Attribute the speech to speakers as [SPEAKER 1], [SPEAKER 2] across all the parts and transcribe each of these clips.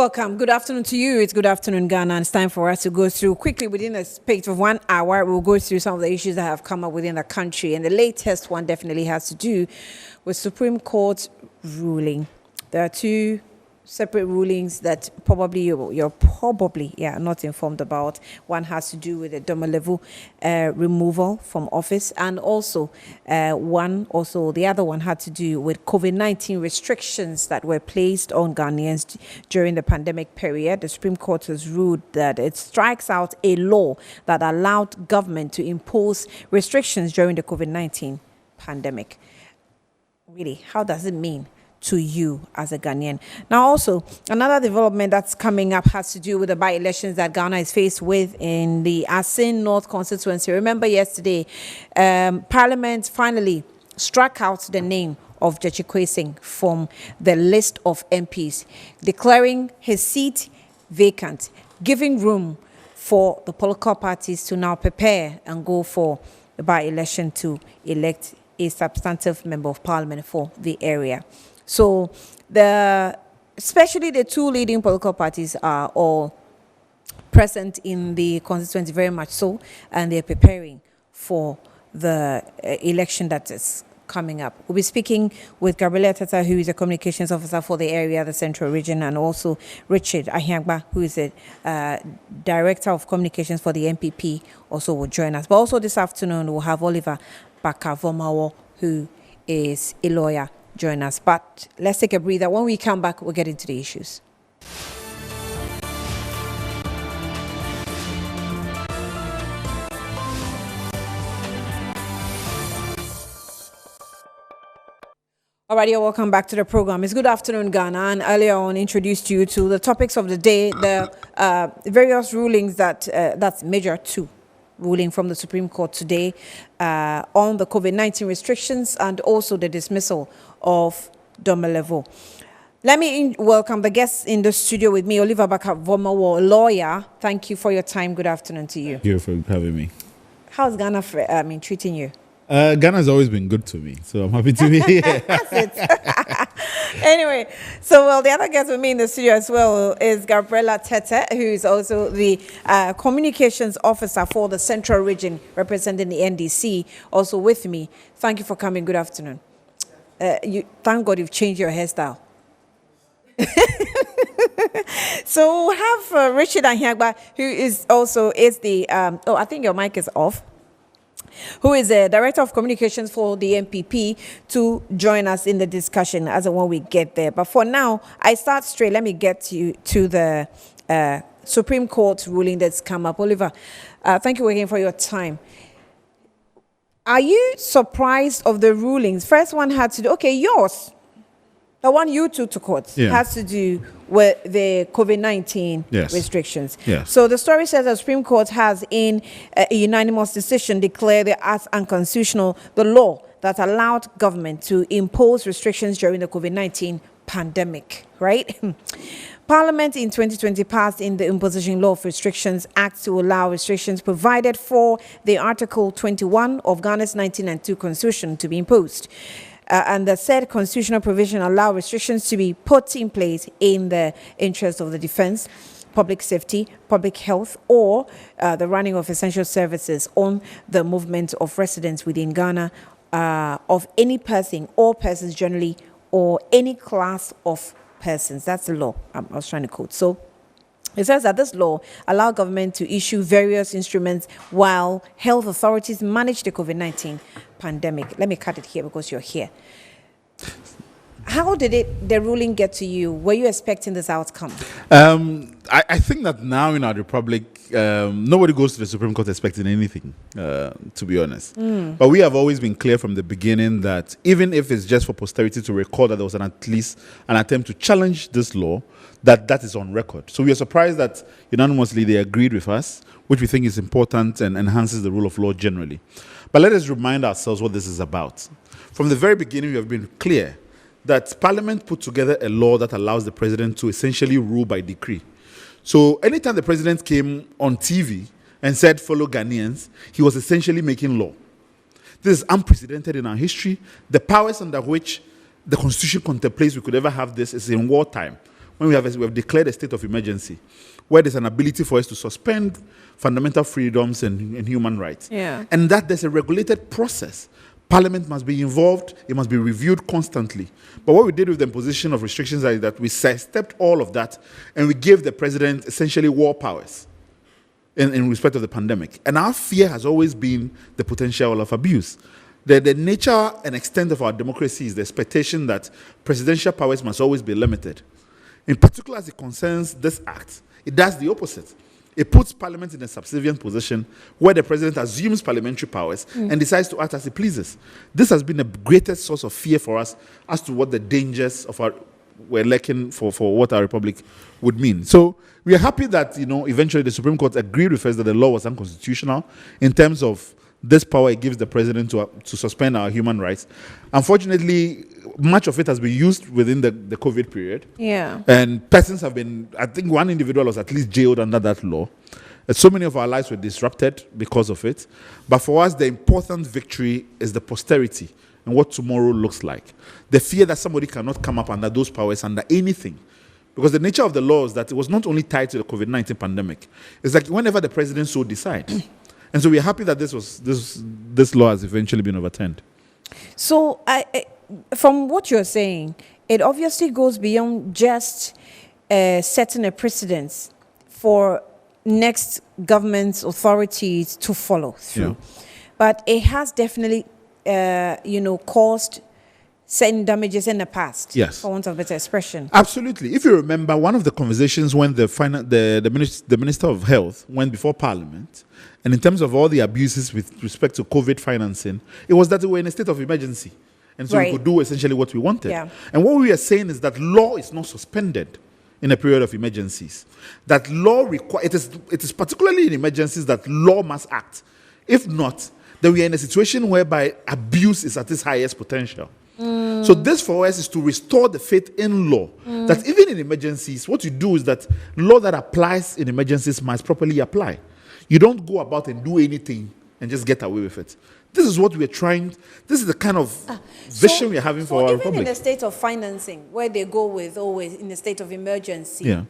[SPEAKER 1] Welcome. Good afternoon to you. It's good afternoon, Ghana. And it's time for us to go through quickly within a space of 1 hour. We'll go through some of the issues that have come up within the country. And the latest one definitely has to do with Supreme Court ruling. There are two separate rulings that probably you're probably not informed about. One has to do with the Domelevu removal from office, and also the other one had to do with COVID-19 restrictions that were placed on Ghanaians during the pandemic period. The Supreme Court has ruled that it strikes out a law that allowed government to impose restrictions during the COVID-19 pandemic. Really, how does it mean to you as a Ghanaian? Now, also, another development that's coming up has to do with the by-elections that Ghana is faced with in the Asin North constituency. Remember yesterday, Parliament finally struck out the name of Gyakye Quayson from the list of MPs, declaring his seat vacant, giving room for the political parties to now prepare and go for the by-election to elect a substantive member of parliament for the area. So, especially the two leading political parties are all present in the constituency, very much so, and they're preparing for the election that is coming up. We'll be speaking with Gabriela Teta, who is a communications officer for the area, the central region, and also Richard Ahiagba, who is the director of communications for the MPP, also will join us. But also this afternoon, we'll have Oliver Baka-Vomawo, who is a lawyer, join us. But let's take a breather. When we come back, we'll get into the issues. All right, you're welcome back to the program. It's Good Afternoon, Ghana, and earlier on introduced you to the topics of the day, the various rulings that's major two. Ruling from the Supreme Court today on the COVID-19 restrictions and also the dismissal of Domelevu. Let me welcome the guests in the studio with me, Oliver Baka-Vomawo, lawyer. Thank you for your time. Good afternoon to you.
[SPEAKER 2] Thank you for having me.
[SPEAKER 1] How's Ghana treating you?
[SPEAKER 2] Ghana has always been good to me, so I'm happy to be here.
[SPEAKER 1] That's it. Anyway, the other guest with me in the studio as well is Gabriela Teta, who is also the communications officer for the Central Region, representing the NDC, also with me. Thank you for coming. Good afternoon. Thank God you've changed your hairstyle. So we have Richard Ahiagba, who is the, I think your mic is off, who is the Director of Communications for the MPP, to join us in the discussion as and when we get there. But for now, I start straight. Let me get you to the Supreme Court ruling that's come up. Oliver, thank you again for your time. Are you surprised of the rulings? First one had to do, yours, the one you took to court, has to do with the COVID-19 restrictions.
[SPEAKER 2] Yes.
[SPEAKER 1] So the story says the Supreme Court has, in a unanimous decision, declared as unconstitutional the law that allowed government to impose restrictions during the COVID-19 pandemic, right? Parliament in 2020 passed in the Imposition Law of Restrictions Act to allow restrictions provided for the Article 21 of Ghana's 1992 Constitution to be imposed. And the said constitutional provision allow restrictions to be put in place in the interest of the defense, public safety, public health, or the running of essential services on the movement of residents within Ghana of any person or persons generally, or any class of persons. That's the law I was trying to quote. So it says that this law allows government to issue various instruments while health authorities manage the COVID-19 pandemic. Let me cut it here because you're here. How did the ruling get to you? Were you expecting this outcome?
[SPEAKER 2] I think that now in our republic, nobody goes to the Supreme Court expecting anything, to be honest. But we have always been clear from the beginning that even if it's just for posterity to record that there was at least an attempt to challenge this law, that is on record. So we are surprised that unanimously they agreed with us, which we think is important and enhances the rule of law generally. But let us remind ourselves what this is about. From the very beginning, we have been clear that Parliament put together a law that allows the president to essentially rule by decree. So anytime the president came on TV and said, follow Ghanaians, he was essentially making law. This is unprecedented in our history. The powers under which the Constitution contemplates we could ever have this is in wartime, when we have declared a state of emergency, where there's an ability for us to suspend fundamental freedoms and human rights.
[SPEAKER 1] Yeah.
[SPEAKER 2] And that there's a regulated process. Parliament must be involved. It must be reviewed constantly. But what we did with the imposition of restrictions is that we sidestepped all of that and we gave the president essentially war powers in respect of the pandemic. And our fear has always been the potential of abuse. The nature and extent of our democracy is the expectation that presidential powers must always be limited. In particular, as it concerns this act, it does the opposite. It puts Parliament in a subservient position where the president assumes parliamentary powers and decides to act as he pleases. This has been the greatest source of fear for us as to what the dangers of we're lacking for what our republic would mean. So we are happy that eventually the Supreme Court agreed with us that the law was unconstitutional in terms of this power it gives the president to suspend our human rights. Unfortunately, much of it has been used within the COVID period.
[SPEAKER 1] Yeah.
[SPEAKER 2] And persons have been, I think one individual was at least jailed under that law. So many of our lives were disrupted because of it. But for us, the important victory is the posterity and what tomorrow looks like. The fear that somebody cannot come up under those powers, under anything. Because the nature of the law is that it was not only tied to the COVID-19 pandemic. It's like whenever the president so decides. And so we are happy that this law has eventually been overturned.
[SPEAKER 1] So, from what you're saying, it obviously goes beyond just setting a precedence for next government authorities to follow through.
[SPEAKER 2] Yeah.
[SPEAKER 1] But it has definitely, caused certain damages in the past.
[SPEAKER 2] Yes.
[SPEAKER 1] For want of a better expression.
[SPEAKER 2] Absolutely. If you remember, one of the conversations when the Minister of Health went before Parliament, and in terms of all the abuses with respect to COVID financing, it was that we were in a state of emergency. And so we could do essentially what we wanted.
[SPEAKER 1] Yeah.
[SPEAKER 2] And what we are saying is that law is not suspended in a period of emergencies. That law it is particularly in emergencies that law must act. If not, then we are in a situation whereby abuse is at its highest potential. So this for us is to restore the faith in law. That even in emergencies, what you do is that law that applies in emergencies must properly apply. You don't go about and do anything and just get away with it. This is what we're trying, this is the kind of vision we're having for our
[SPEAKER 1] even
[SPEAKER 2] republic.
[SPEAKER 1] in the state of financing, where they go with always in the state of emergency.
[SPEAKER 2] Yeah.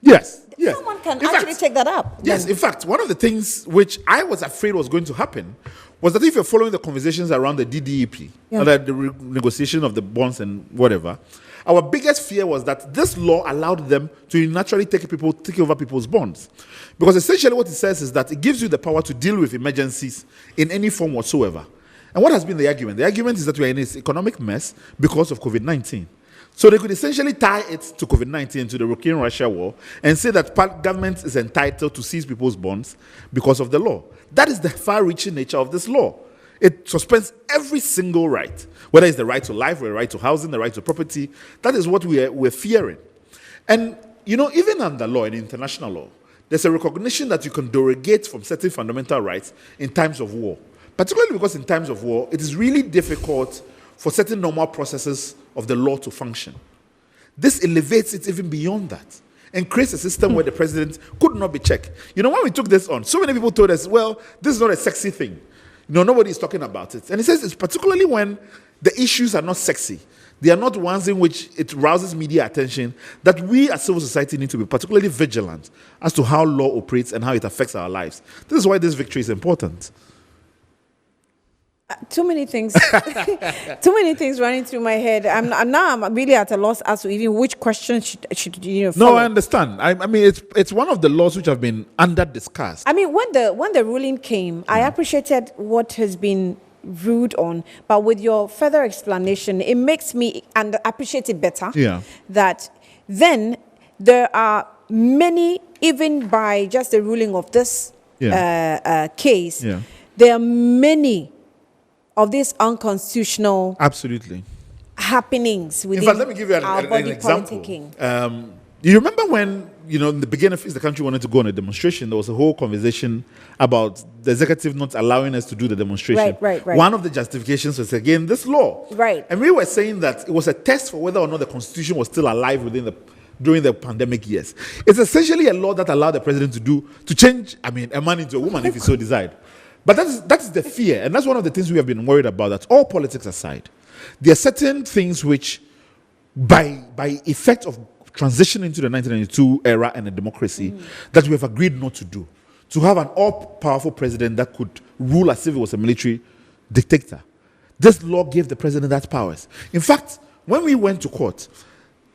[SPEAKER 2] Yes.
[SPEAKER 1] Someone can
[SPEAKER 2] In
[SPEAKER 1] actually
[SPEAKER 2] fact,
[SPEAKER 1] take that up.
[SPEAKER 2] Yes,
[SPEAKER 1] then.
[SPEAKER 2] in fact, one of the things which I was afraid was going to happen was that if you're following the conversations around the DDEP,
[SPEAKER 1] Yeah.
[SPEAKER 2] or the negotiation of the bonds and whatever, our biggest fear was that this law allowed them to naturally take over people's bonds. Because essentially what it says is that it gives you the power to deal with emergencies in any form whatsoever. And what has been the argument? The argument is that we are in this economic mess because of COVID-19. So they could essentially tie it to COVID-19, to the Ukraine-Russia war, and say that government is entitled to seize people's bonds because of the law. That is the far-reaching nature of this law. It suspends every single right, whether it's the right to life, or the right to housing, the right to property. That is what we're fearing. And, even under law, in international law, there's a recognition that you can derogate from certain fundamental rights in times of war. Particularly because in times of war, it is really difficult for certain normal processes of the law to function. This elevates it even beyond that and creates a system where the president could not be checked. When we took this on, so many people told us, well, this is not a sexy thing. Nobody is talking about it. And he says it's particularly when the issues are not sexy. They are not ones in which it rouses media attention, that we as civil society need to be particularly vigilant as to how law operates and how it affects our lives. This is why this victory is important.
[SPEAKER 1] Too many things running through my head. I'm really at a loss as to even which question should follow.
[SPEAKER 2] No, I understand. I mean, it's one of the laws which have been under discussed.
[SPEAKER 1] I mean, when the ruling came, I appreciated what has been ruled on, but with your further explanation, it makes me appreciate it better.
[SPEAKER 2] Yeah.
[SPEAKER 1] That then there are many, even by just the ruling of this case, there are many of these unconstitutional
[SPEAKER 2] Absolutely.
[SPEAKER 1] happenings within
[SPEAKER 2] In fact, let me give you
[SPEAKER 1] our
[SPEAKER 2] an
[SPEAKER 1] body
[SPEAKER 2] example.
[SPEAKER 1] politicking.
[SPEAKER 2] You remember when, in the beginning of the country wanted to go on a demonstration, there was a whole conversation about the executive not allowing us to do the demonstration.
[SPEAKER 1] Right.
[SPEAKER 2] One of the justifications was, again, this law.
[SPEAKER 1] Right.
[SPEAKER 2] And we were saying that it was a test for whether or not the Constitution was still alive during the pandemic years. It's essentially a law that allowed the president to change, a man into a woman if he so desired. But that is the fear, and that's one of the things we have been worried about, that all politics aside, there are certain things which, by effect of transition into the 1992 era and a democracy that we have agreed not to do. To have an all-powerful president that could rule as if it was a military dictator. This law gave the president that powers. In fact, when we went to court,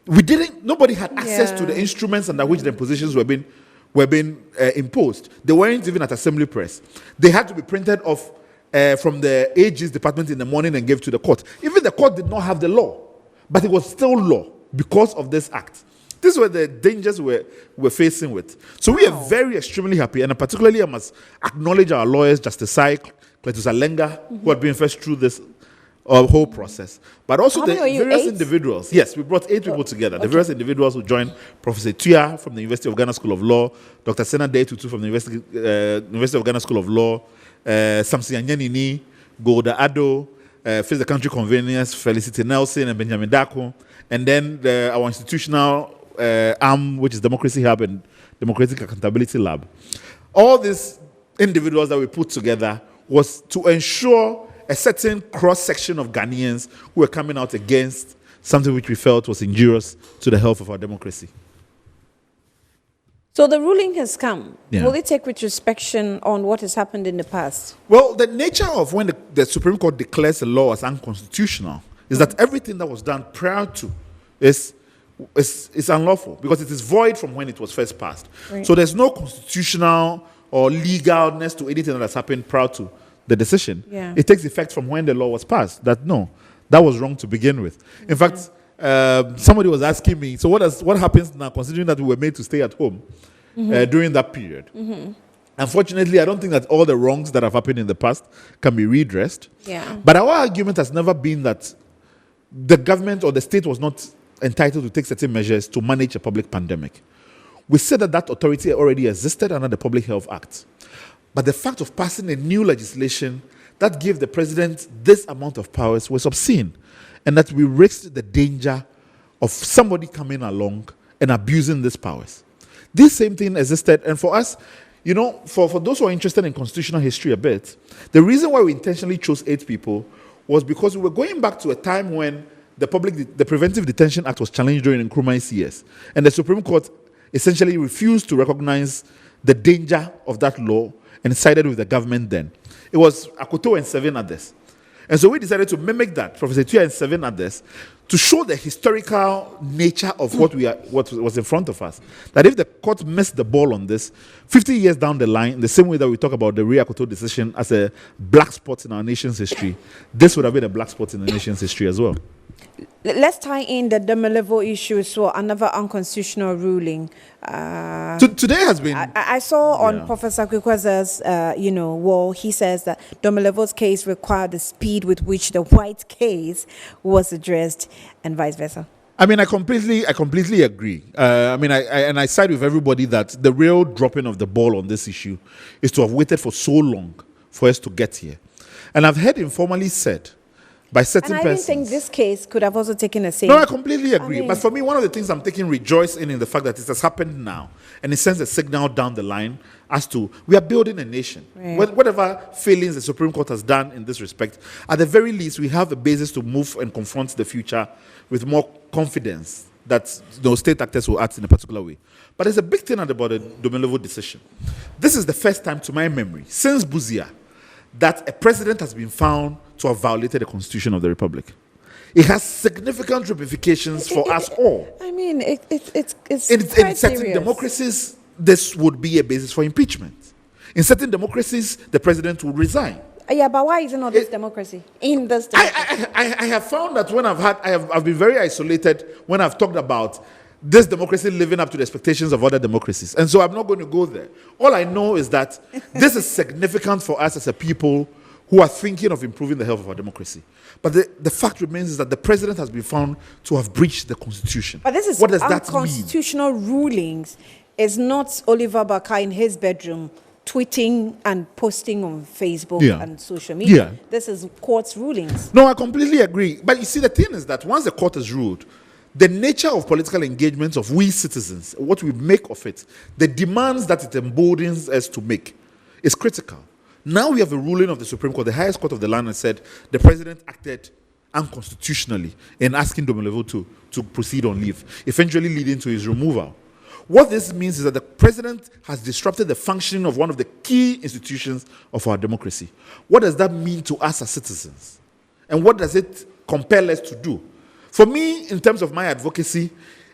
[SPEAKER 2] nobody had access to the instruments under which the impositions were being imposed. They weren't even at assembly press. They had to be printed off from the AG's department in the morning and gave to the court. Even the court did not have the law, but it was still law because of this act. These were the dangers we're facing with. So we are very extremely happy, and particularly I must acknowledge our lawyers, Justice Sai, Cletus Alenga, who had been first through this whole process. But also the various individuals. Yes, we brought 8 people together. The various individuals who joined Professor Tuya from the University of Ghana School of Law, Dr. Sena Day Tutu from the University of Ghana School of Law, Samson Anyanini, Golda Ado, Face the Country Conveners, Felicity Nelson and Benjamin Dako, and then our institutional arm, which is Democracy Hub and Democratic Accountability Lab. All these individuals that we put together was to ensure a certain cross-section of Ghanaians who were coming out against something which we felt was injurious to the health of our democracy.
[SPEAKER 1] So the ruling has come.
[SPEAKER 2] Yeah.
[SPEAKER 1] Will it take retrospection on what has happened in the past?
[SPEAKER 2] Well, the nature of when the Supreme Court declares a law as unconstitutional is that everything that was done prior to is unlawful because it is void from when it was first passed.
[SPEAKER 1] Right.
[SPEAKER 2] So there's no constitutional or legalness to anything that has happened prior to the decision.
[SPEAKER 1] Yeah.
[SPEAKER 2] It takes effect from when the law was passed. That was wrong to begin with. In fact, somebody was asking me, so what happens now, considering that we were made to stay at home during that period? Unfortunately, I don't think that all the wrongs that have happened in the past can be redressed.
[SPEAKER 1] Yeah.
[SPEAKER 2] But our argument has never been that the government or the state was not entitled to take certain measures to manage a public pandemic. We said that authority already existed under the Public Health Act. But the fact of passing a new legislation that gave the president this amount of powers was obscene, and that we risked the danger of somebody coming along and abusing these powers. This same thing existed, and for us, for those who are interested in constitutional history a bit, the reason why we intentionally chose 8 people was because we were going back to a time when the Preventive Detention Act was challenged during Nkrumah's years, and the Supreme Court essentially refused to recognize the danger of that law and sided with the government then. It was Akoto and 7 others. And so we decided to mimic that, Professor Tuya and 7 others, to show the historical nature of what was in front of us. That if the court missed the ball on this, 50 years down the line, in the same way that we talk about the Ray Akoto decision as a black spot in our nation's history, this would have been a black spot in the nation's history as well.
[SPEAKER 1] Let's tie in the Domelevo issue, so another unconstitutional ruling.
[SPEAKER 2] Today has been...
[SPEAKER 1] I saw on Professor Kwekwa's, wall, he says that Domelevo's case required the speed with which the white case was addressed and vice versa.
[SPEAKER 2] I mean, I completely agree. I side with everybody that the real dropping of the ball on this issue is to have waited for so long for us to get here. And I've heard informally said by certain persons.
[SPEAKER 1] And I didn't think this case could have also taken the same.
[SPEAKER 2] No, I completely agree. But for me, one of the things I'm taking rejoice in the fact that it has happened now. And it sends a signal down the line as to we are building a nation. Right. Whatever failings the Supreme Court has done in this respect, at the very least, we have a basis to move and confront the future with more confidence that those state actors will act in a particular way. But there's a big thing about the Domelevo decision. This is the first time, to my memory, since Buzia, that a president has been found to have violated the Constitution of the Republic. It has significant ramifications for us all.
[SPEAKER 1] I mean, it's
[SPEAKER 2] in certain
[SPEAKER 1] serious.
[SPEAKER 2] democracies, this would be a basis for impeachment. In certain democracies, the president would resign.
[SPEAKER 1] Yeah, but why is it not this democracy? In this democracy?
[SPEAKER 2] I have found that when I've been very isolated when I've talked about this democracy living up to the expectations of other democracies. And so I'm not going to go there. All I know is that this is significant for us as a people who are thinking of improving the health of our democracy. But the fact remains is that the president has been found to have breached the Constitution.
[SPEAKER 1] But this is
[SPEAKER 2] what does that mean?
[SPEAKER 1] Unconstitutional rulings is not Oliver Baka in his bedroom tweeting and posting on Facebook and social media.
[SPEAKER 2] Yeah.
[SPEAKER 1] This is court's rulings.
[SPEAKER 2] No, I completely agree. But you see, the thing is that once the court has ruled, the nature of political engagements of we citizens, what we make of it, the demands that it emboldens us to make, is critical. Now we have a ruling of the Supreme Court, the highest court of the land, has said the president acted unconstitutionally in asking Domolevo to proceed on leave, eventually leading to his removal. What this means is that the president has disrupted the functioning of one of the key institutions of our democracy. What does that mean to us as citizens? And what does it compel us to do? For me, in terms of my advocacy,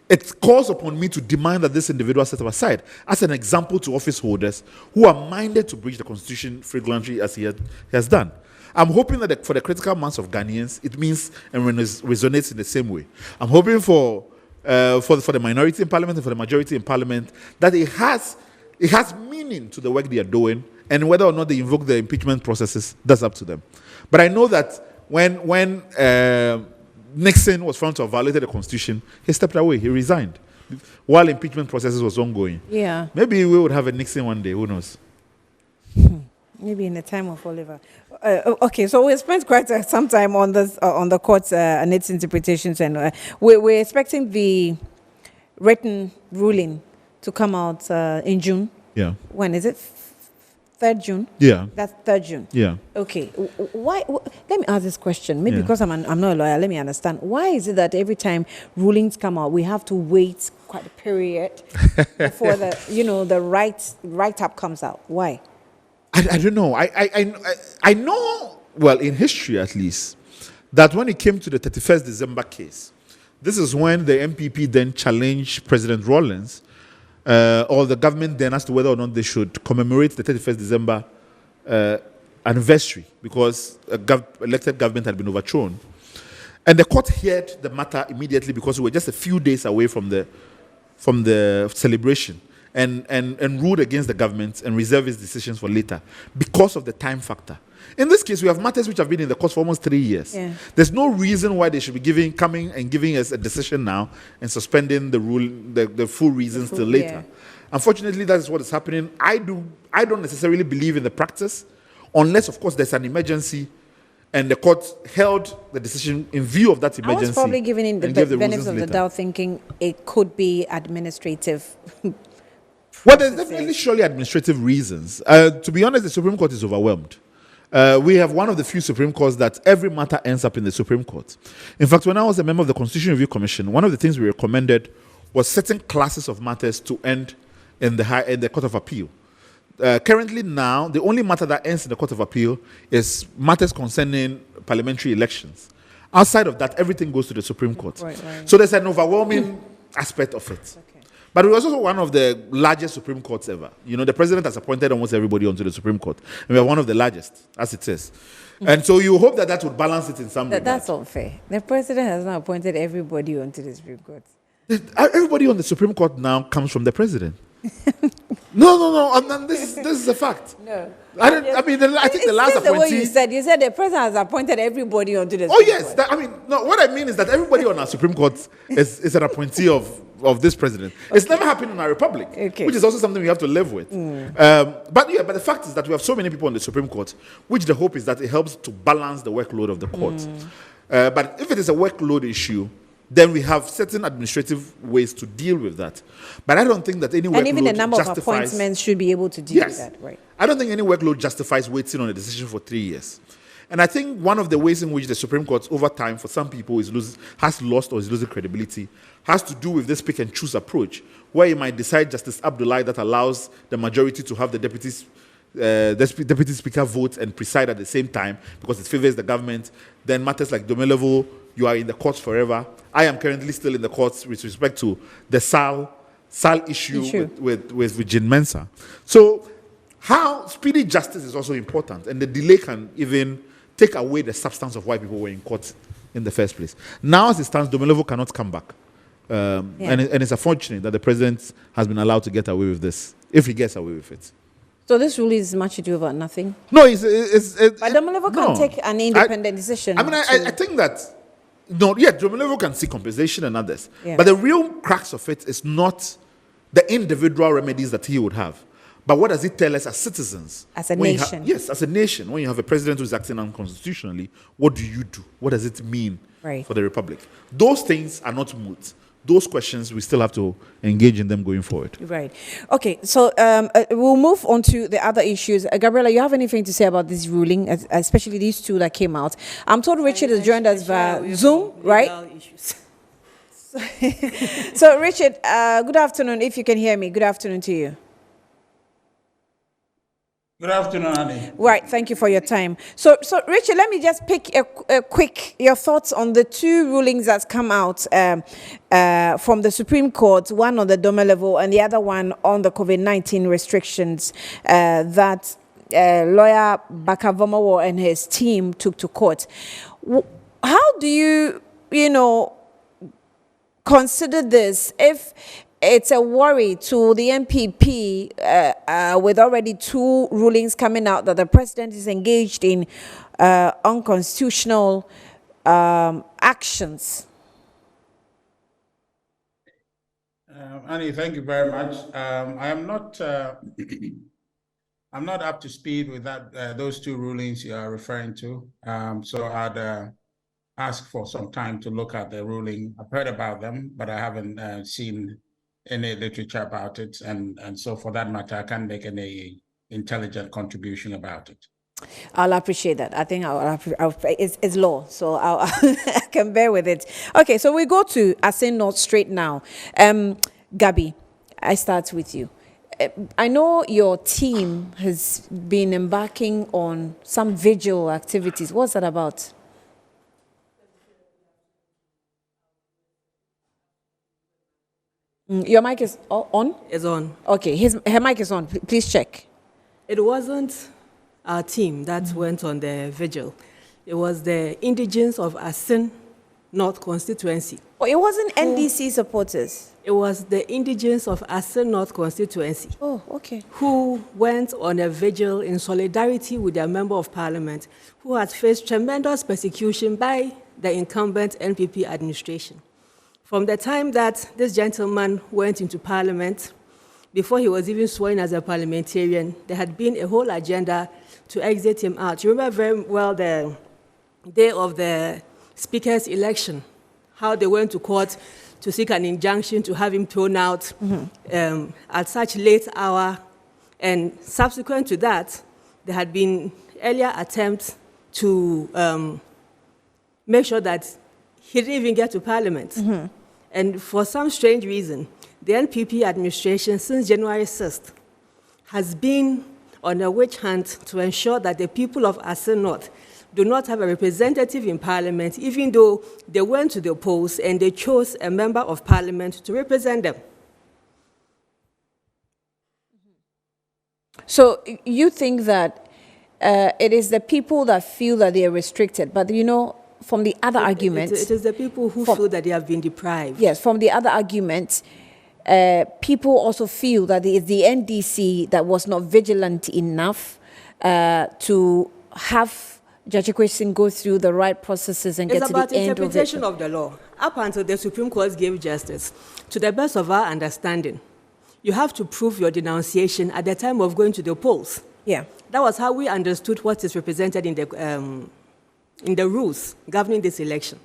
[SPEAKER 2] it calls upon me to demand that this individual set aside as an example to office holders who are minded to breach the constitution flagrantly as he has done. I'm hoping that for the critical mass of Ghanaians, it means and resonates in the same way. I'm hoping for the minority in parliament and for the majority in parliament that it has meaning to the work they are doing, and whether or not they invoke the impeachment processes, that's up to them. But I know that when Nixon was found to have violated the Constitution, he stepped away, he resigned, while impeachment processes was ongoing.
[SPEAKER 1] Yeah.
[SPEAKER 2] Maybe we would have a Nixon one day, who knows?
[SPEAKER 1] Maybe in the time of Oliver. Okay, so we spent quite some time on this, on the courts and its interpretations, and we're expecting the written ruling to come out in June.
[SPEAKER 2] Yeah.
[SPEAKER 1] When is it? 3rd June?
[SPEAKER 2] Yeah.
[SPEAKER 1] That's 3rd June.
[SPEAKER 2] Yeah.
[SPEAKER 1] Okay. Why? Let me ask this question. Maybe
[SPEAKER 2] Yeah.
[SPEAKER 1] because I'm not a lawyer. Let me understand. Why is it that every time rulings come out, we have to wait quite a period before the write-up comes out? Why?
[SPEAKER 2] I don't know. I know, well, in history at least, that when it came to the 31st December case, this is when the MPP then challenged President Rawlings or the government then as to whether or not they should commemorate the 31st December anniversary because elected government had been overthrown. And the court heard the matter immediately because we were just a few days away from the celebration and ruled against the government and reserved its decisions for later because of the time factor. In this case, we have matters which have been in the court for almost 3 years.
[SPEAKER 1] Yeah.
[SPEAKER 2] There's no reason why they should be coming and giving us a decision now and suspending the rule, the full reasons till later.
[SPEAKER 1] Yeah.
[SPEAKER 2] Unfortunately, that is what is happening. I don't necessarily believe in the practice, unless, of course, there's an emergency and the court held the decision in view of that emergency.
[SPEAKER 1] I was probably giving in the benefit of the doubt, thinking it could be administrative.
[SPEAKER 2] Well, there's definitely surely administrative reasons. To be honest, the Supreme Court is overwhelmed. We have one of the few Supreme Courts that every matter ends up in the Supreme Court. In fact, when I was a member of the Constitution Review Commission, one of the things we recommended was certain classes of matters to end in the Court of Appeal. Currently now, the only matter that ends in the Court of Appeal is matters concerning parliamentary elections. Outside of that, everything goes to the Supreme Court.
[SPEAKER 1] Right.
[SPEAKER 2] So there's an overwhelming aspect of it.
[SPEAKER 1] Okay.
[SPEAKER 2] But it was also one of the largest Supreme Courts ever. You know, the president has appointed almost everybody onto the Supreme Court. And we are one of the largest, as it is. And so you hope that would balance it in some way.
[SPEAKER 1] That's unfair. The president has not appointed everybody onto the Supreme Court.
[SPEAKER 2] Everybody on the Supreme Court now comes from the president. No. And this is a fact.
[SPEAKER 1] No.
[SPEAKER 2] I think the last
[SPEAKER 1] the way
[SPEAKER 2] appointee.
[SPEAKER 1] you said the president has appointed everybody onto the
[SPEAKER 2] Oh
[SPEAKER 1] Supreme
[SPEAKER 2] yes,
[SPEAKER 1] Court.
[SPEAKER 2] what I mean is that everybody on our Supreme Court is an appointee of this president. It's never happened in our republic, which is also something we have to live with. But the fact is that we have so many people on the Supreme Court, which the hope is that it helps to balance the workload of the court. But if it is a workload issue, then we have certain administrative ways to deal with that. But I don't think that any workload
[SPEAKER 1] and even the number
[SPEAKER 2] justifies,
[SPEAKER 1] of appointments should be able to deal with that, right?
[SPEAKER 2] I don't think any workload justifies waiting on a decision for 3 years. And I think one of the ways in which the Supreme Court, over time, for some people, has lost or is losing credibility, has to do with this pick and choose approach, where you might decide Justice Abdullahi that allows the majority to have the deputy speaker vote and preside at the same time because it favors the government. Then matters like Domolevo, you are in the courts forever. I am currently still in the courts with respect to the SAL issue. With Jean Mensa. So how speedy justice is also important, and the delay can even take away the substance of why people were in court in the first place. Now, as it stands, Domolevo cannot come back. And it's unfortunate that the president has been allowed to get away with this, if he gets away with it.
[SPEAKER 1] So this really is much ado about nothing?
[SPEAKER 2] No,
[SPEAKER 1] but Domolevo can take an independent decision.
[SPEAKER 2] I think that, Domolevo can seek compensation and others.
[SPEAKER 1] Yeah.
[SPEAKER 2] But the real crux of it is not the individual remedies that he would have. But what does it tell us as citizens?
[SPEAKER 1] As a nation.
[SPEAKER 2] Yes, as a nation. When you have a president who's acting unconstitutionally, what do you do? What does it mean for the republic? Those things are not moot. those questions, we still have to engage in them going forward.
[SPEAKER 1] Right. Okay. So we'll move on to the other issues. Gabriela, you have anything to say about this ruling, especially these two that came out? I'm told Richard has joined us via Zoom, right? So, Richard, good afternoon. If you can hear me, good afternoon to you.
[SPEAKER 3] Good afternoon, Annie.
[SPEAKER 1] Right, thank you for your time. So Richard, let me just pick a quick your thoughts on the two rulings that's come out from the Supreme Court, one on the DOMA level and the other one on the COVID-19 restrictions that lawyer Bakavomawo and his team took to court. How do you consider this if it's a worry to the NPP with already two rulings coming out that the president is engaged in unconstitutional actions?
[SPEAKER 3] Annie, thank you very much. I am not. I'm not up to speed with that. Those two rulings you are referring to. So I'd ask for some time to look at the ruling. I've heard about them, but I haven't seen any literature about it, and so for that matter, I can't make any intelligent contribution about it.
[SPEAKER 1] I'll appreciate that. I think it's law, so I can bear with it. Okay, so we go to Asin North straight now. Gabi, I start with you. I know your team has been embarking on some vigil activities. What's that about? Your mic is on?
[SPEAKER 4] It's on.
[SPEAKER 1] Okay, her mic is on. Please check.
[SPEAKER 4] It wasn't our team that went on the vigil. It was the indigents of Asin North constituency.
[SPEAKER 1] Oh, it wasn't NDC supporters?
[SPEAKER 4] It was the indigents of Asin North constituency.
[SPEAKER 1] Oh, okay.
[SPEAKER 4] Who went on a vigil in solidarity with their member of parliament who had faced tremendous persecution by the incumbent NPP administration. From the time that this gentleman went into parliament, before he was even sworn as a parliamentarian, there had been a whole agenda to exit him out. You remember very well the day of the speaker's election, how they went to court to seek an injunction to have him thrown out at such late hour. And subsequent to that, there had been earlier attempts to make sure that he didn't even get to parliament. And for some strange reason, the NPP administration since January 6th has been on a witch hunt to ensure that the people of Asin North do not have a representative in parliament, even though they went to the polls and they chose a member of parliament to represent them.
[SPEAKER 1] So you think that it is the people that feel that they are restricted, but from the other arguments...
[SPEAKER 4] It is the people who feel that they have been deprived.
[SPEAKER 1] Yes, from the other arguments, people also feel that it is the NDC that was not vigilant enough to have Judge Kwesi go through the right processes and get to the end of it.
[SPEAKER 4] It's about interpretation of the law. Up until the Supreme Court gave justice, to the best of our understanding, you have to prove your denunciation at the time of going to the polls.
[SPEAKER 1] Yeah.
[SPEAKER 4] That was how we understood what is represented in the rules governing this election.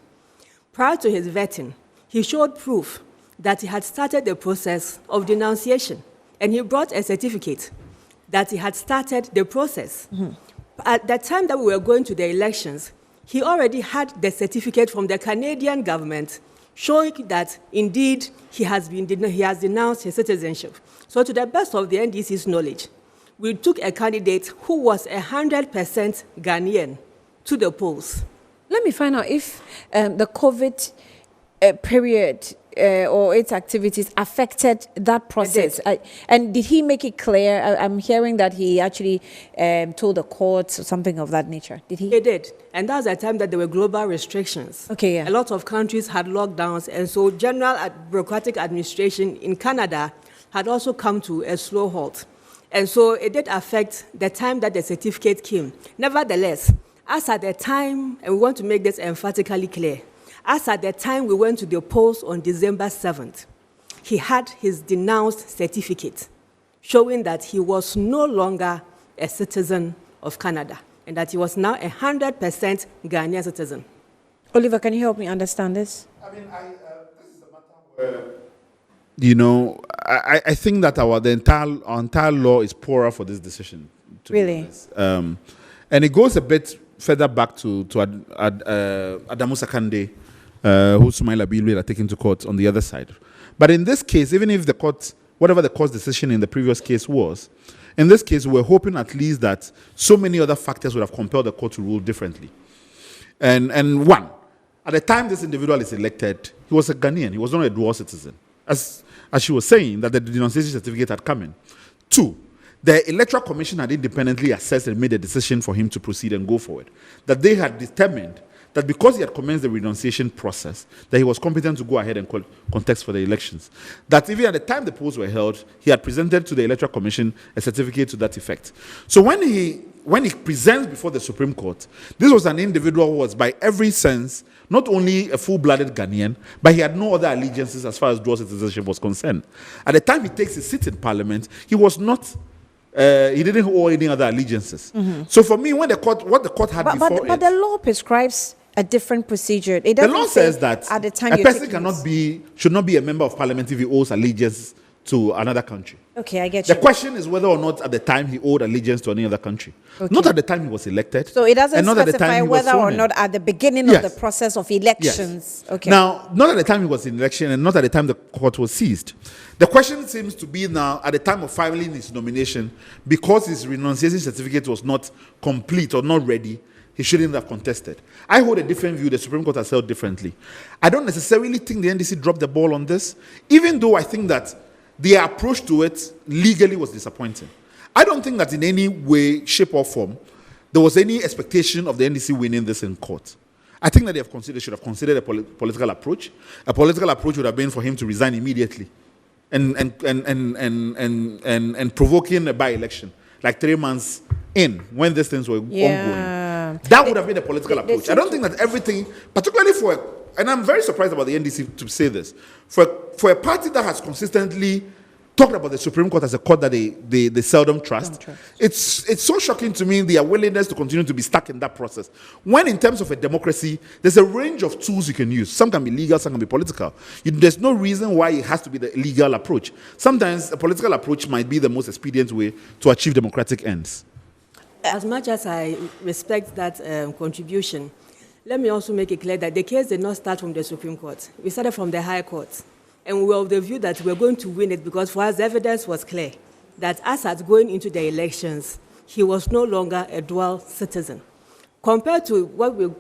[SPEAKER 4] Prior to his vetting, he showed proof that he had started the process of denunciation, and he brought a certificate that he had started the process. At the time that we were going to the elections, he already had the certificate from the Canadian government showing that indeed he has denounced his citizenship. So to the best of the NDC's knowledge, we took a candidate who was 100% Ghanaian to the polls.
[SPEAKER 1] Let me find out if the COVID period or its activities affected that process. And did he make it clear? I'm hearing that he actually told the courts or something of that nature. Did he?
[SPEAKER 4] He did. And that was the time that there were global restrictions.
[SPEAKER 1] Okay, yeah.
[SPEAKER 4] A lot of countries had lockdowns, and so general bureaucratic administration in Canada had also come to a slow halt. And so it did affect the time that the certificate came. Nevertheless, as at the time, and we want to make this emphatically clear, as at the time we went to the polls on December 7th, he had his denounced certificate showing that he was no longer a citizen of Canada and that he was now 100% Ghanaian citizen.
[SPEAKER 1] Oliver, can you help me understand this?
[SPEAKER 2] I mean, this is a matter You know, I think that our entire law is poorer for this decision. To be
[SPEAKER 1] Really?
[SPEAKER 2] honest. And it goes a bit further back to Adamu Sakande, who Sumaila Bilwe are taken to court on the other side. But in this case, even if the court, whatever the court's decision in the previous case was, in this case, we're hoping at least that so many other factors would have compelled the court to rule differently. And one, at the time this individual is elected, he was a Ghanaian. He was not a dual citizen. As she was saying, that the denunciation certificate had come in. Two, the Electoral Commission had independently assessed and made a decision for him to proceed and go forward. That they had determined that because he had commenced the renunciation process, that he was competent to go ahead and contest for the elections. That even at the time the polls were held, he had presented to the Electoral Commission a certificate to that effect. So when he presents before the Supreme Court, this was an individual who was by every sense not only a full-blooded Ghanaian, but he had no other allegiances as far as dual citizenship was concerned. At the time he takes his seat in Parliament, he was not he didn't owe any other allegiances. So for me, when what the court had before
[SPEAKER 1] but the law prescribes a different procedure. It
[SPEAKER 2] the
[SPEAKER 1] doesn't
[SPEAKER 2] law
[SPEAKER 1] say
[SPEAKER 2] says that
[SPEAKER 1] at the time
[SPEAKER 2] a
[SPEAKER 1] you're
[SPEAKER 2] person
[SPEAKER 1] taking
[SPEAKER 2] should not be a member of Parliament if he owes allegiance to another country.
[SPEAKER 1] Okay, I get
[SPEAKER 2] The
[SPEAKER 1] you.
[SPEAKER 2] question is whether or not at the time he owed allegiance to any other country.
[SPEAKER 1] Okay.
[SPEAKER 2] Not at the time he was elected.
[SPEAKER 1] So it doesn't
[SPEAKER 2] and not at the
[SPEAKER 1] specify
[SPEAKER 2] time he was
[SPEAKER 1] whether or
[SPEAKER 2] sworn in.
[SPEAKER 1] not at the beginning
[SPEAKER 2] Yes.
[SPEAKER 1] of the process of elections. Okay.
[SPEAKER 2] Now, not at the time he was in election and not at the time the court was seized. The question seems to be now at the time of filing his nomination, because his renunciation certificate was not complete or not ready, he shouldn't have contested. I hold a different view. The Supreme Court has held differently. I don't necessarily think the NDC dropped the ball on this, even though I think that their approach to it legally was disappointing. I don't think that in any way, shape, or form there was any expectation of the NDC winning this in court. I think that they should have considered a political approach. A political approach would have been for him to resign immediately and provoking a by-election, like 3 months in, when these things were ongoing. That would have been a political approach. I don't think that everything, particularly and I'm very surprised about the NDC to say this, for a party that has consistently talked about the Supreme Court as a court that they seldom trust, it's so shocking to me their willingness to continue to be stuck in that process. When in terms of a democracy, there's a range of tools you can use. Some can be legal, some can be political. There's no reason why it has to be the legal approach. Sometimes a political approach might be the most expedient way to achieve democratic ends.
[SPEAKER 4] As much as I respect that contribution, let me also make it clear that the case did not start from the Supreme Court. We started from the High Court. And we were of the view that we were going to win it because for us, the evidence was clear that as at going into the elections, he was no longer a dual citizen. Compared to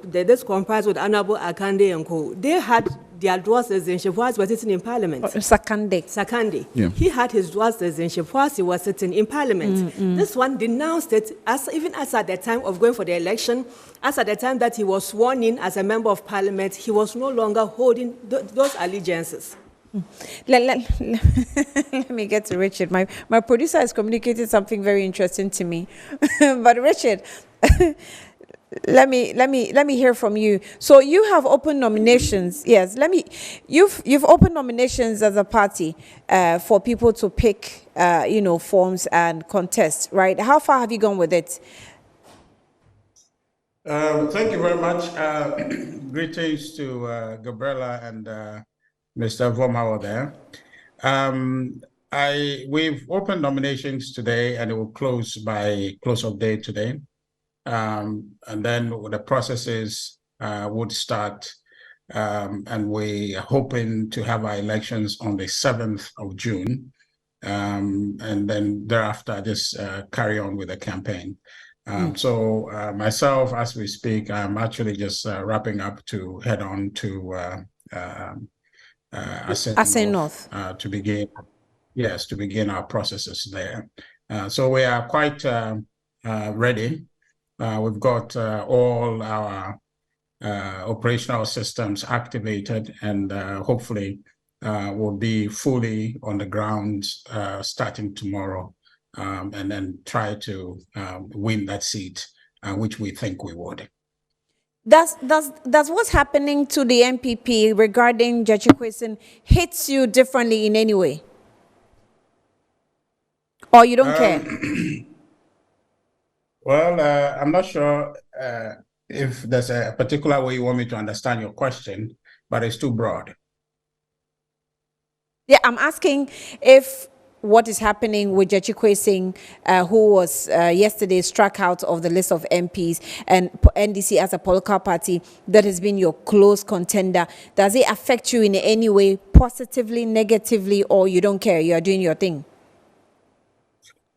[SPEAKER 4] this comparison with Honorable Akande and co, they had their dual citizenship whilst we were sitting in Parliament. Sakande.
[SPEAKER 2] Yeah.
[SPEAKER 4] He had his dual citizenship whilst he was sitting in Parliament. This one denounced it even as at the time of going for the election, as at the time that he was sworn in as a member of Parliament, he was no longer holding those allegiances.
[SPEAKER 1] Let me get to Richard. My producer has communicated something very interesting to me. But Richard, let me hear from you. So you have open nominations. Yes, you've opened nominations as a party for people to pick forms and contest, right? How far have you gone with it?
[SPEAKER 3] Thank you very much. Greetings to Gabriela and Mr. Vomawa there. We've opened nominations today and it will close by close of day today. And then the processes would start and we are hoping to have our elections on the 7th of June. And then thereafter just carry on with the campaign. So myself, as we speak, I'm actually just wrapping up to head on to
[SPEAKER 1] Assin North
[SPEAKER 3] to begin our processes there. So we are quite ready. We've got all our operational systems activated and hopefully we'll be fully on the ground starting tomorrow and then try to win that seat, which we think we would.
[SPEAKER 1] Does what's happening to the MPP regarding Judge Kwesi hits you differently in any way? Or you don't care?
[SPEAKER 3] Well, I'm not sure if there's a particular way you want me to understand your question, but it's too broad.
[SPEAKER 1] Yeah, I'm asking if what is happening with Jechi Kwesing, who was yesterday struck out of the list of MPs, and NDC as a political party that has been your close contender, does it affect you in any way, positively, negatively, or you don't care, you are doing your thing?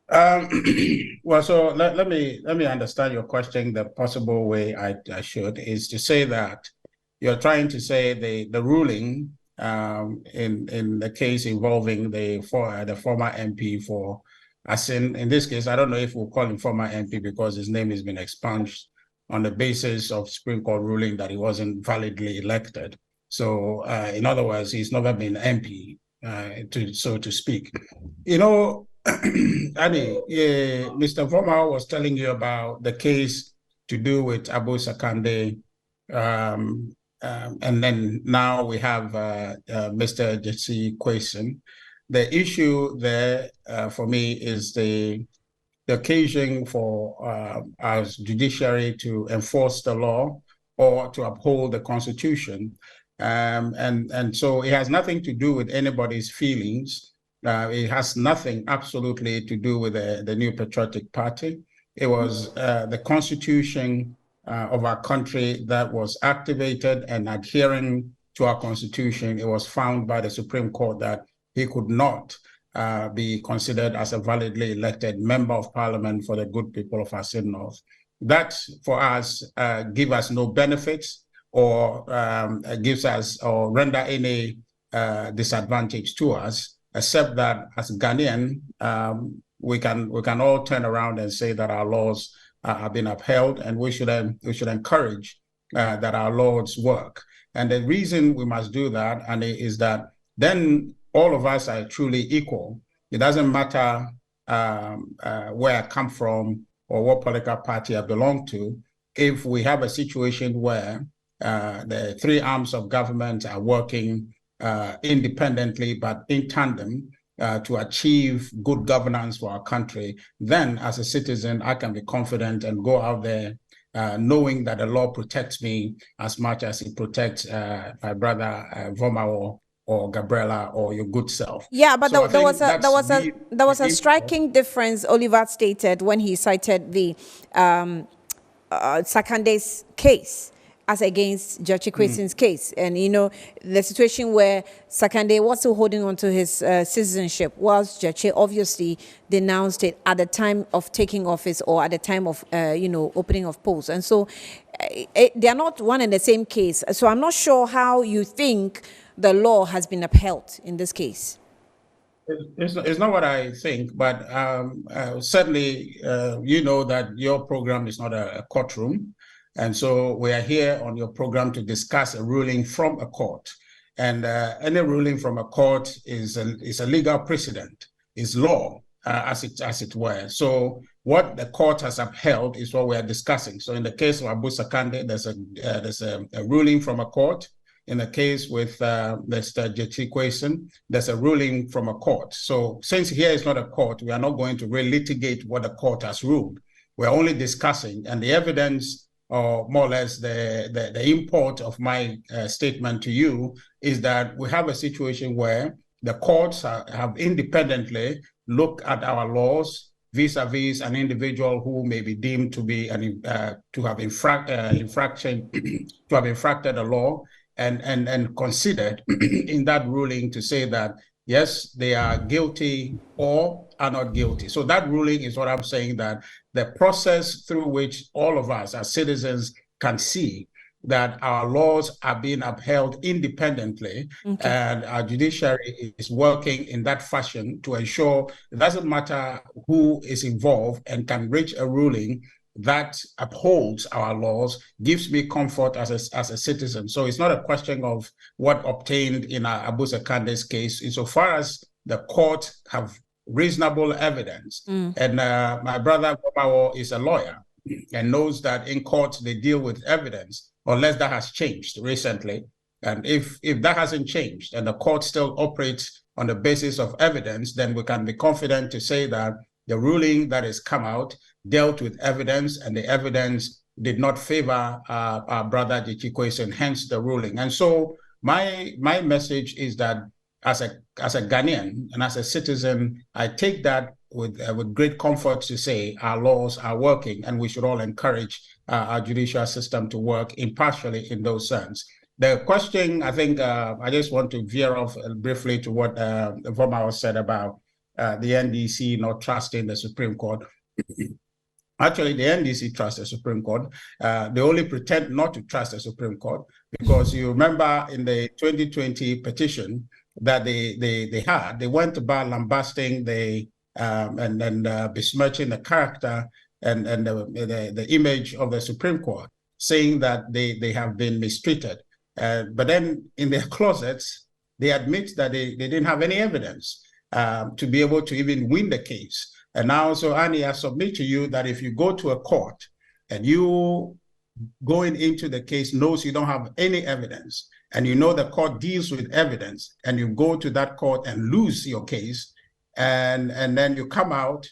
[SPEAKER 3] Well, so let me understand your question. The possible way I should is to say that you're trying to say the ruling in the case involving the former MP for, as in this case, I don't know if we'll call him former MP because his name has been expunged on the basis of Supreme Court ruling that he wasn't validly elected. So, in other words, he's never been MP, so to speak. You know, Annie, Mr. Voma was telling you about the case to do with Abu Sakande, and then now we have Mr. Jechi Kwesing. The issue there for me is the occasion for our judiciary to enforce the law or to uphold the Constitution. And so it has nothing to do with anybody's feelings. It has nothing absolutely to do with the New Patriotic Party. It was the Constitution of our country that was activated, and adhering to our Constitution, it was found by the Supreme Court that he could not be considered as a validly elected member of parliament for the good people of Assin North. That, for us, give us no benefits or gives us or render any disadvantage to us, except that as Ghanaian, we can all turn around and say that our laws have been upheld, and we should encourage that our laws work. And the reason we must do that, and is that then all of us are truly equal. It doesn't matter where I come from or what political party I belong to. If we have a situation where the three arms of government are working independently but in tandem to achieve good governance for our country, then as a citizen, I can be confident and go out there knowing that the law protects me as much as it protects my brother Voma or Gabriela or your good self.
[SPEAKER 1] Yeah, but
[SPEAKER 3] So
[SPEAKER 1] there was a striking difference Oliver stated when he cited the Sakande's case as against Jechi Kwesing's case. And, you know, the situation where Sakande was still holding on to his citizenship, whilst Jechi obviously denounced it at the time of taking office or at the time of, opening of polls. And so they are not one and the same case. So I'm not sure how you think the law has been upheld in this case.
[SPEAKER 3] It's not what I think, but certainly you know that your program is not a courtroom. And so we are here on your program to discuss a ruling from a court. And any ruling from a court is a legal precedent, is law, as it were. So what the court has upheld is what we are discussing. So in the case of Abu Sakande, there's a ruling from a court. In the case with Mr. Jechi Kwesing, there's a ruling from a court. So since here is not a court, we are not going to relitigate what the court has ruled. We're only discussing, and the evidence, or more or less the import of my statement to you, is that we have a situation where the courts have independently looked at our laws vis-a-vis an individual who may be deemed to be to have infracted the law, and considered in that ruling to say that yes, they are guilty or are not guilty. So that ruling is what I'm saying, that the process through which all of us as citizens can see that our laws are being upheld independently, okay, and our judiciary is working in that fashion to ensure it doesn't matter who is involved and can reach a ruling that upholds our laws, gives me comfort as a citizen. So it's not a question of what obtained in Abu Sakande's case, insofar as the court have reasonable evidence. And my brother Bobawo is a lawyer and knows that in court they deal with evidence, unless that has changed recently. And if that hasn't changed and the court still operates on the basis of evidence, then we can be confident to say that the ruling that has come out dealt with evidence, and the evidence did not favor our brother Jechi Kwesing, hence the ruling. And so my message is that as a Ghanaian and as a citizen, I take that with great comfort to say our laws are working, and we should all encourage our judicial system to work impartially in those sense. The question, I think, I just want to veer off briefly to what Voma said about the NDC not trusting the Supreme Court. Actually, the NDC trusts the Supreme Court. They only pretend not to trust the Supreme Court because you remember in the 2020 petition that they went about lambasting and besmirching the character and the image of the Supreme Court, saying that they have been mistreated. But then in their closets, they admit that they didn't have any evidence to be able to even win the case. And now, so Annie, I submit to you that if you go to a court and you going into the case knows you don't have any evidence, and you know the court deals with evidence, and you go to that court and lose your case, and then you come out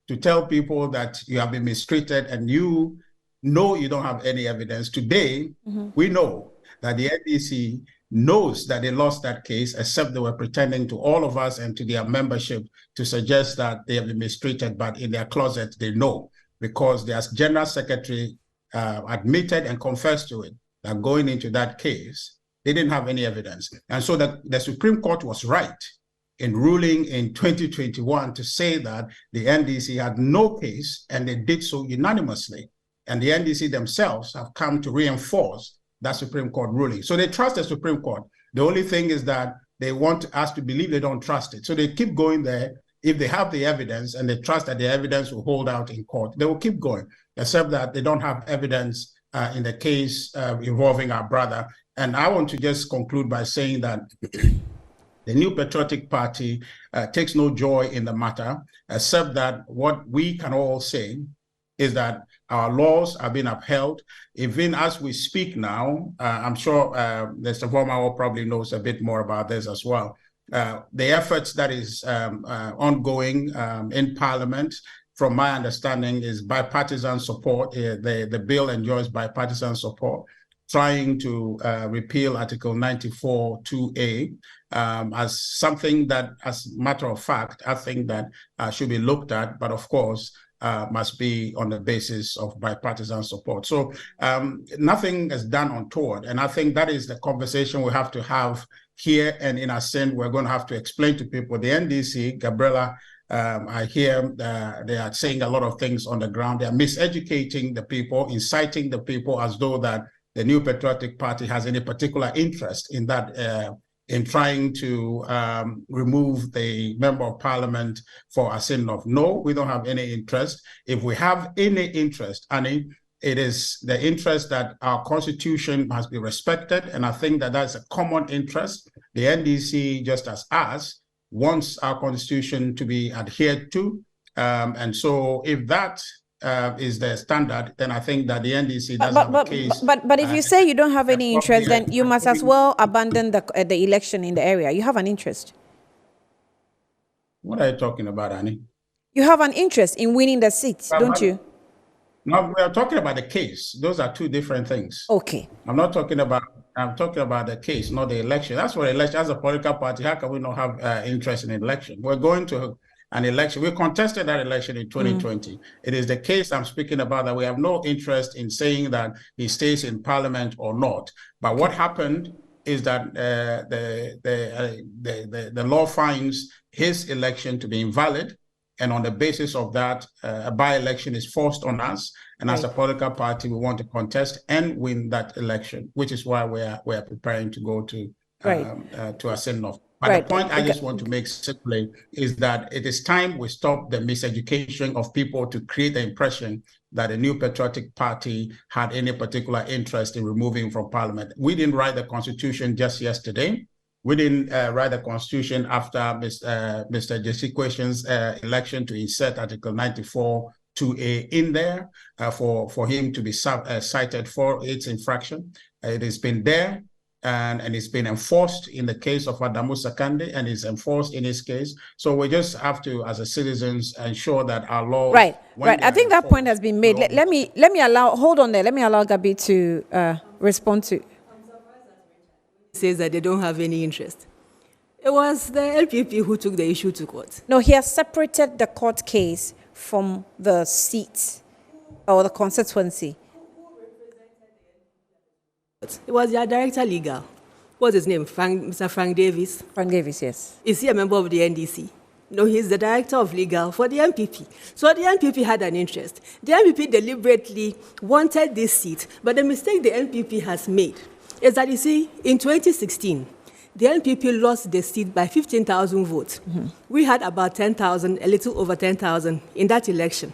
[SPEAKER 3] to tell people that you have been mistreated and you know you don't have any evidence. Today, we know that the NDC knows that they lost that case, except they were pretending to all of us and to their membership to suggest that they have been mistreated, but in their closet, they know, because their general secretary admitted and confessed to it, that going into that case, they didn't have any evidence. And so the Supreme Court was right in ruling in 2021 to say that the NDC had no case, and they did so unanimously. And the NDC themselves have come to reinforce that Supreme Court ruling. So they trust the Supreme Court. The only thing is that they want us to believe they don't trust it. So they keep going there. If they have the evidence and they trust that the evidence will hold out in court, they will keep going, except that they don't have evidence in the case involving our brother. And I want to just conclude by saying that the New Patriotic Party takes no joy in the matter, except that what we can all say is that our laws are being upheld. Even as we speak now, I'm sure Mr. Voma probably knows a bit more about this as well. The efforts that is ongoing in Parliament, from my understanding, is bipartisan support. The bill enjoys bipartisan support, trying to repeal Article 94 2A as something that, as a matter of fact, I think that should be looked at, but of course, must be on the basis of bipartisan support. So nothing is done untoward. And I think that is the conversation we have to have here. And in a sense, we're going to have to explain to people. The NDC, Gabriela, I hear they are saying a lot of things on the ground. They are miseducating the people, inciting the people as though that the New Patriotic Party has any particular interest in that, in trying to remove the member of parliament for a sin of. No, we don't have any interest. If we have any interest, Annie, it is the interest that our constitution must be respected. And I think that that's a common interest. The NDC, just as us, wants our constitution to be adhered to. And so if that is the standard, then I think that the NDC does have a case.
[SPEAKER 1] But if you say you don't have any interest, then you must as well abandon the election in the area. You have an interest.
[SPEAKER 3] What are you talking about, Annie?
[SPEAKER 1] You have an interest in winning the seat, don't you?
[SPEAKER 3] No, we are talking about the case. Those are two different things.
[SPEAKER 1] Okay.
[SPEAKER 3] I'm talking about the case, not the election. That's what election, as a political party, how can we not have interest in election? We're going to an election. We contested that election in 2020. It is the case I'm speaking about that we have no interest in saying that he stays in parliament or not. But what happened is that the law finds his election to be invalid. And on the basis of that, a by-election is forced on us. And as a political party, we want to contest and win that election, which is why we're preparing to go to a send-off. But the point I just want to make simply is that it is time we stop the miseducation of people to create the impression that the New Patriotic Party had any particular interest in removing from parliament. We didn't write the constitution just yesterday. We didn't write the constitution after Mr. Jesse Question's election to insert Article 94 2A in there for him to be cited for its infraction. It has been there. And it's been enforced in the case of Adamu Sakande, and it's enforced in his case. So we just have to, as a citizens, ensure that our laws.
[SPEAKER 1] Right. I think that point has been made. Let me allow. Hold on there. Let me allow Gabi to respond to.
[SPEAKER 4] Says that they don't have any interest. It was the LPP who took the issue to court.
[SPEAKER 1] No, he has separated the court case from the seat or the constituency.
[SPEAKER 4] It was their director legal. What's his name? Mr. Frank Davis.
[SPEAKER 1] Frank Davis, yes.
[SPEAKER 4] Is he a member of the NDC? No, he's the director of legal for the MPP. So the MPP had an interest. The MPP deliberately wanted this seat, but the mistake the MPP has made is that, you see, in 2016, the NPP lost the seat by 15,000 votes. Mm-hmm. We had about 10,000, a little over 10,000 in that election.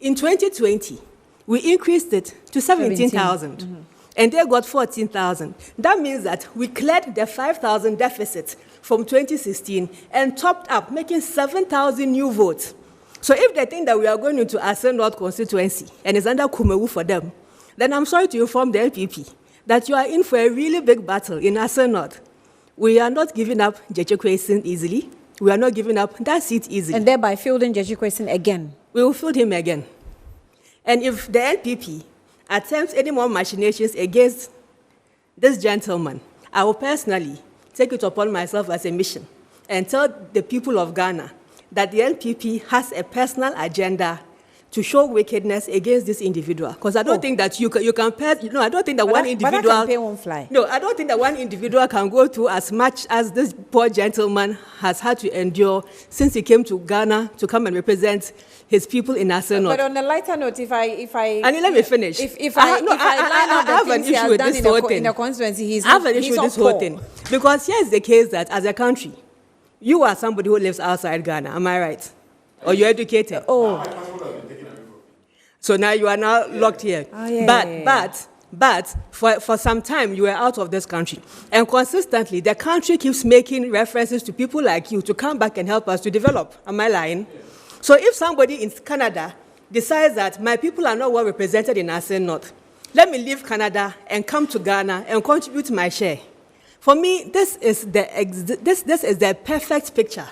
[SPEAKER 4] In 2020, we increased it to 17,000. Mm-hmm. And they got 14,000. That means that we cleared the 5,000 deficit from 2016 and topped up, making 7,000 new votes. So if they think that we are going into Ase North constituency and it's under Kumewu for them, then I'm sorry to inform the LPP that you are in for a really big battle in Ase North. We are not giving up Gyekye Quayson easily. We are not giving up that seat easily.
[SPEAKER 1] And thereby fielding Gyekye Quayson again.
[SPEAKER 4] We will field him again. And if the LPP attempts any more machinations against this gentleman, I will personally take it upon myself as a mission and tell the people of Ghana that the NPP has a personal agenda to show wickedness against this individual. Because I don't think that you can pair, I don't think that one individual...
[SPEAKER 1] But that campaign won't fly.
[SPEAKER 4] No, I don't think that one individual can go through as much as this poor gentleman has had to endure since he came to Ghana to come and represent his people in Ase North.
[SPEAKER 1] But on a lighter note, if I
[SPEAKER 4] and let me finish.
[SPEAKER 1] If I line up the things he has done in the constituency, he's
[SPEAKER 4] I have an issue with this whole thing. Because here's the case that as a country, you are somebody who lives outside Ghana, am I right? Or you're educated?
[SPEAKER 1] Oh.
[SPEAKER 4] So now you are now locked here.
[SPEAKER 1] Oh, yeah,
[SPEAKER 4] But for some time, you were out of this country. And consistently, the country keeps making references to people like you to come back and help us to develop. Am I lying? So if somebody in Canada decides that my people are not well represented in Ase North, let me leave Canada and come to Ghana and contribute my share. For me, this is the perfect picture